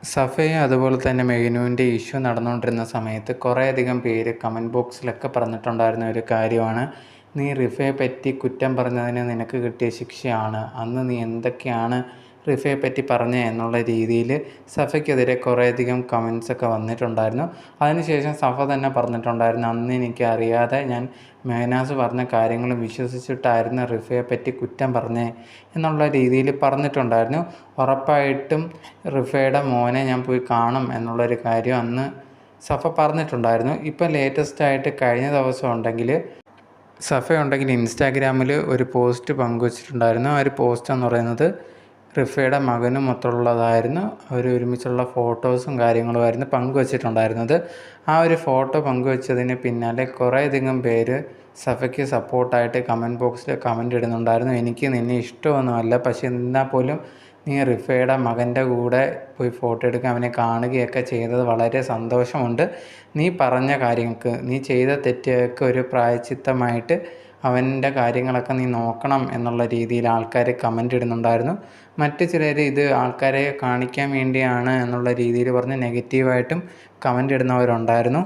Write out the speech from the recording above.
സഫയും അതുപോലെ തന്നെ മെഹ്നൂവിൻ്റെ ഇഷ്യൂ നടന്നുകൊണ്ടിരുന്ന സമയത്ത് കുറേയധികം പേര് കമൻറ്റ് ബോക്സിലൊക്കെ പറഞ്ഞിട്ടുണ്ടായിരുന്ന ഒരു കാര്യമാണ്, നീ റിഫയെ പറ്റി കുറ്റം പറഞ്ഞതിന് നിനക്ക് കിട്ടിയ ശിക്ഷയാണ്, അന്ന് നീ എന്തൊക്കെയാണ് റിഫയെ പറ്റി പറഞ്ഞത് എന്നുള്ള രീതിയിൽ സഫയ്ക്കെതിരെ കുറേയധികം കമൻസൊക്കെ വന്നിട്ടുണ്ടായിരുന്നു. അതിനുശേഷം സഫ തന്നെ പറഞ്ഞിട്ടുണ്ടായിരുന്നു, അന്ന് എനിക്ക് അറിയാതെ ഞാൻ മെഹനാസ് പറഞ്ഞ കാര്യങ്ങളും വിശ്വസിച്ചിട്ടായിരുന്നു റിഫയെ പറ്റി കുറ്റം പറഞ്ഞേ എന്നുള്ള രീതിയിൽ പറഞ്ഞിട്ടുണ്ടായിരുന്നു. ഉറപ്പായിട്ടും റിഫയുടെ മോനെ ഞാൻ പോയി കാണും എന്നുള്ളൊരു കാര്യം അന്ന് സഫ പറഞ്ഞിട്ടുണ്ടായിരുന്നു. ഇപ്പം ലേറ്റസ്റ്റായിട്ട് കഴിഞ്ഞ ദിവസം ഉണ്ടെങ്കിൽ സഫയുണ്ടെങ്കിൽ ഇൻസ്റ്റാഗ്രാമിൽ ഒരു പോസ്റ്റ് പങ്കുവച്ചിട്ടുണ്ടായിരുന്നു. ആ ഒരു പോസ്റ്റ് എന്ന് പറയുന്നത് റിഫയുടെ മകനും മൊത്തമുള്ളതായിരുന്നു. അവർ ഒരുമിച്ചുള്ള ഫോട്ടോസും കാര്യങ്ങളുമായിരുന്നു പങ്കുവച്ചിട്ടുണ്ടായിരുന്നത്. ആ ഒരു ഫോട്ടോ പങ്കുവച്ചതിന് പിന്നാലെ കുറേയധികം പേര് സഫയ്ക്ക് സപ്പോർട്ടായിട്ട് കമൻറ്റ് ബോക്സിൽ കമൻ്റ് ഇടുന്നുണ്ടായിരുന്നു. എനിക്ക് നിന്നെ ഇഷ്ടമൊന്നുമല്ല, പക്ഷെ എന്നാൽ പോലും നീ റിഫയുടെ മകൻ്റെ കൂടെ പോയി ഫോട്ടോ എടുക്കുക, അവനെ കാണുകയൊക്കെ ചെയ്തത് വളരെ സന്തോഷമുണ്ട്. നീ പറഞ്ഞ കാര്യങ്ങൾക്ക്, നീ ചെയ്ത തെറ്റുകൾക്ക് ഒരു പ്രായശ്ചിത്തമായിട്ട് അവൻ്റെ കാര്യങ്ങളൊക്കെ നീ നോക്കണം എന്നുള്ള രീതിയിൽ ആൾക്കാർ കമൻ്റ് ഇടുന്നുണ്ടായിരുന്നു. മറ്റു ചിലർ ഇത് ആൾക്കാരെ കാണിക്കാൻ വേണ്ടിയാണ് എന്നുള്ള രീതിയിൽ പറഞ്ഞ് നെഗറ്റീവായിട്ടും കമൻ്റ് ഇടുന്നവരുണ്ടായിരുന്നു.